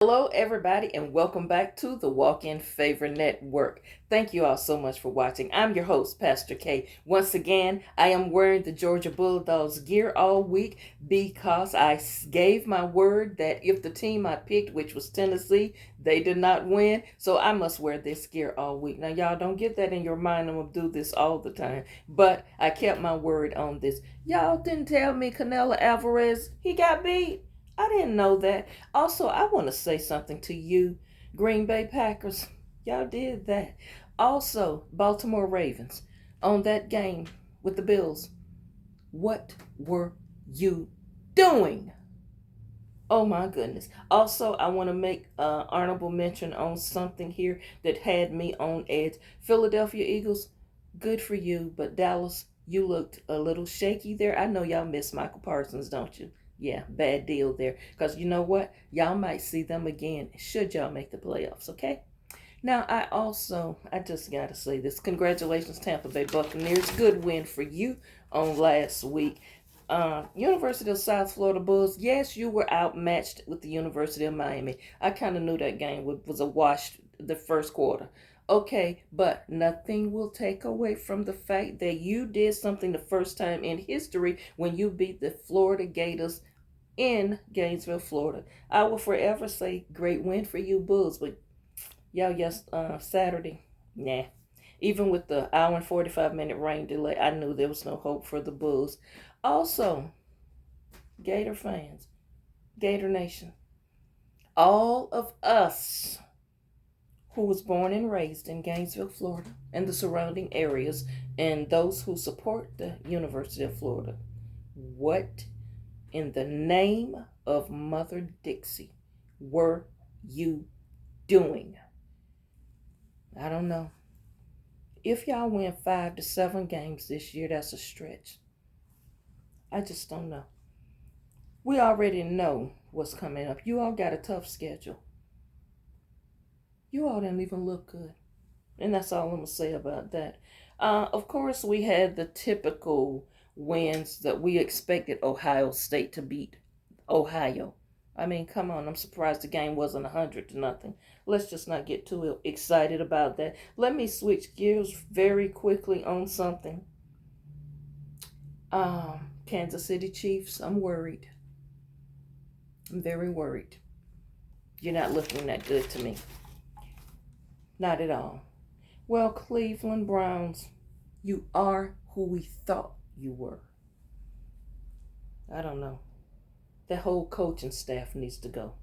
Hello, everybody, and welcome back to the Walk In Favor Network. Thank you all so much for watching. I'm your host, Pastor K. Once again, I am wearing the Georgia Bulldogs gear all week because gave my word that if the team I picked, which was Tennessee, they did not win, so I must wear this gear all week. Now, y'all don't get that in your mind. I'm going to do this all the time, but I kept my word on this. Y'all didn't tell me Canelo Alvarez, he got beat. I didn't know that. Also, I want to say something to you, Green Bay Packers. Y'all did that. Also, Baltimore Ravens on that game with the Bills. What were you doing? Oh my goodness. Also, I want to make honorable mention on something here that had me on edge. Philadelphia Eagles, good for you, but Dallas, you looked a little shaky there. I know y'all miss Michael Parsons, don't you? Yeah, bad deal there. Because you know what? Y'all might see them again should y'all make the playoffs, okay? Now, I just got to say this. Congratulations, Tampa Bay Buccaneers. Good win for you on last week. University of South Florida Bulls, yes, you were outmatched with the University of Miami. I kind of knew that game was a wash the first quarter. Okay, but nothing will take away from the fact that you did something the first time in history when you beat the Florida Gators in Gainesville, Florida. I will forever say great win for you Bulls, but y'all, yes, Saturday, nah. Even with the hour and 45-minute rain delay, I knew there was no hope for the Bulls. Also, Gator fans, Gator Nation, all of us who was born and raised in Gainesville, Florida, and the surrounding areas, and those who support the University of Florida, what in the name of Mother Dixie were you doing? I don't know. If y'all win 5 to 7 games this year, that's a stretch. I just don't know. We already know what's coming up. You all got a tough schedule. You all didn't even look good. And that's all I'm going to say about that. Of course, we had the typical wins that we expected Ohio State to beat Ohio. I mean, come on, I'm surprised the game wasn't 100-0. Let's just not get too excited about that. Let me switch gears very quickly on something. Kansas City Chiefs, I'm worried. I'm very worried. You're not looking that good to me. Not at all. Well, Cleveland Browns, you are who we thought you were. I don't know. That whole coaching staff needs to go.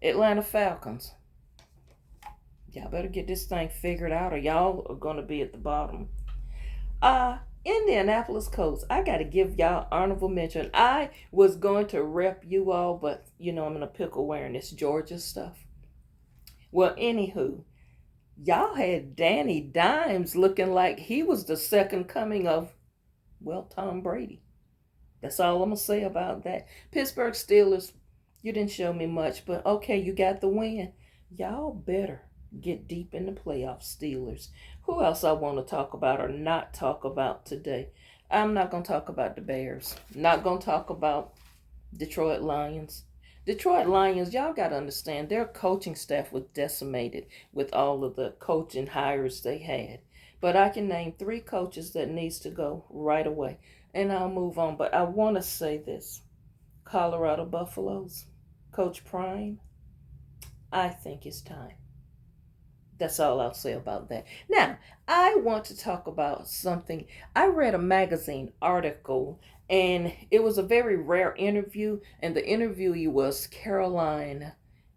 Atlanta Falcons, y'all better get this thing figured out or y'all are going to be at the bottom. Indianapolis Colts, I got to give y'all honorable mention. I was going to rep you all, but I'm in a pickle wearing this Georgia stuff. Well, anywho, y'all had Danny Dimes looking like he was the second coming of, well, Tom Brady. That's all I'm going to say about that. Pittsburgh Steelers, you didn't show me much, but okay, you got the win. Y'all better get deep in the playoffs, Steelers. Who else I want to talk about or not talk about today? I'm not going to talk about the Bears. Not going to talk about Detroit Lions. Detroit Lions, y'all got to understand, their coaching staff was decimated with all of the coaching hires they had. But I can name 3 coaches that needs to go right away. And I'll move on. But I want to say this. Colorado Buffaloes, Coach Prime, I think it's time. That's all I'll say about that. Now, I want to talk about something. I read a magazine article, and it was a very rare interview, and the interviewee was Caroline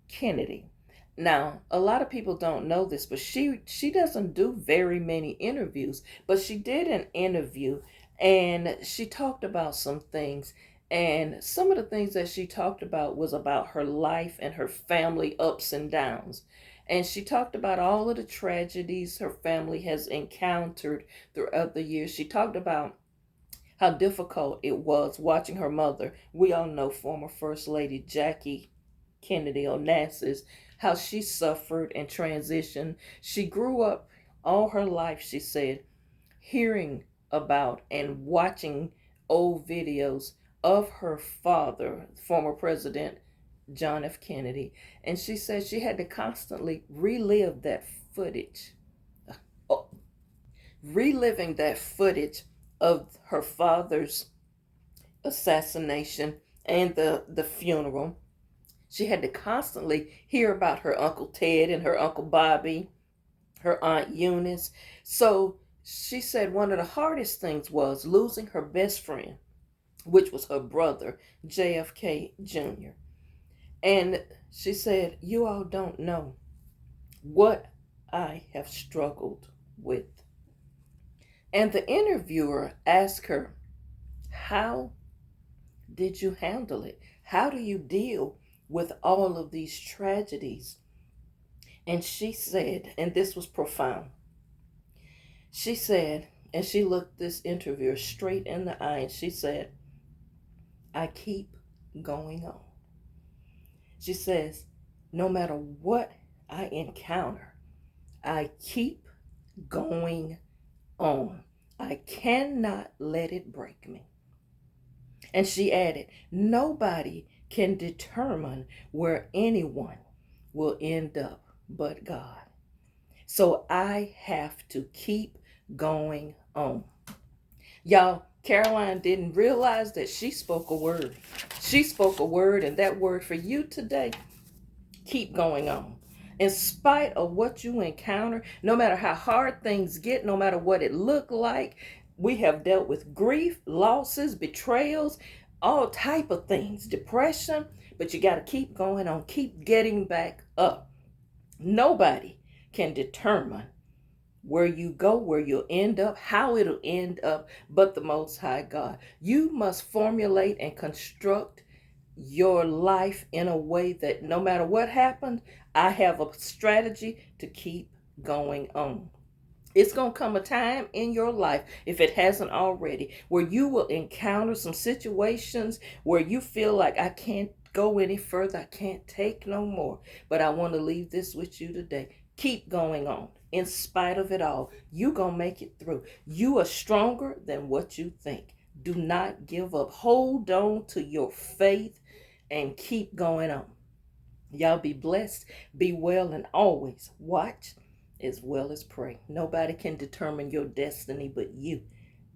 Kennedy. Now, a lot of people don't know this, but she doesn't do very many interviews, but she did an interview, and she talked about some things. And some of the things that she talked about was about her life and her family ups and downs. And she talked about all of the tragedies her family has encountered throughout the years. She talked about how difficult it was watching her mother. We all know former First Lady Jackie Kennedy Onassis, how she suffered and transitioned. She grew up all her life, she said, hearing about and watching old videos of her father, former President John F. Kennedy. And she said she had to constantly relive that footage. Oh, reliving that footage of her father's assassination and the funeral. She had to constantly hear about her Uncle Ted and her Uncle Bobby, her Aunt Eunice. So she said one of the hardest things was losing her best friend, which was her brother, JFK Jr. And she said, "You all don't know what I have struggled with." And the interviewer asked her, "How did you handle it? How do you deal with all of these tragedies?" And she said, and this was profound, she said, and she looked this interviewer straight in the eye, and she said, "I keep going on." She says, "No matter what I encounter, I keep going on. I cannot let it break me." And she added, "Nobody can determine where anyone will end up but God. So I have to keep going on." Y'all, Caroline didn't realize that she spoke a word. She spoke a word, and that word for you today: keep going on. In spite of what you encounter, no matter how hard things get, no matter what it looked like, we have dealt with grief, losses, betrayals, all type of things, depression, but you got to keep going on, keep getting back up. Nobody can determine where you go, where you'll end up, how it'll end up, but the Most High God. You must formulate and construct your life in a way that no matter what happens, I have a strategy to keep going on. It's going to come a time in your life, if it hasn't already, where you will encounter some situations where you feel like, I can't go any further, I can't take no more. But I want to leave this with you today. Keep going on. In spite of it all, you going to make it through. You are stronger than what you think. Do not give up. Hold on to your faith and keep going on. Y'all be blessed, be well, and always watch as well as pray. Nobody can determine your destiny but you.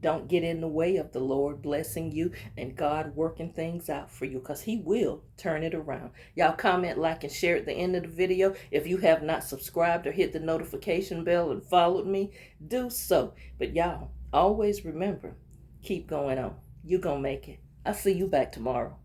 Don't get in the way of the Lord blessing you and God working things out for you, because he will turn it around. Y'all comment, like, and share at the end of the video. If you have not subscribed or hit the notification bell and followed me, do so. But y'all, always remember, keep going on. You're going to make it. I'll see you back tomorrow.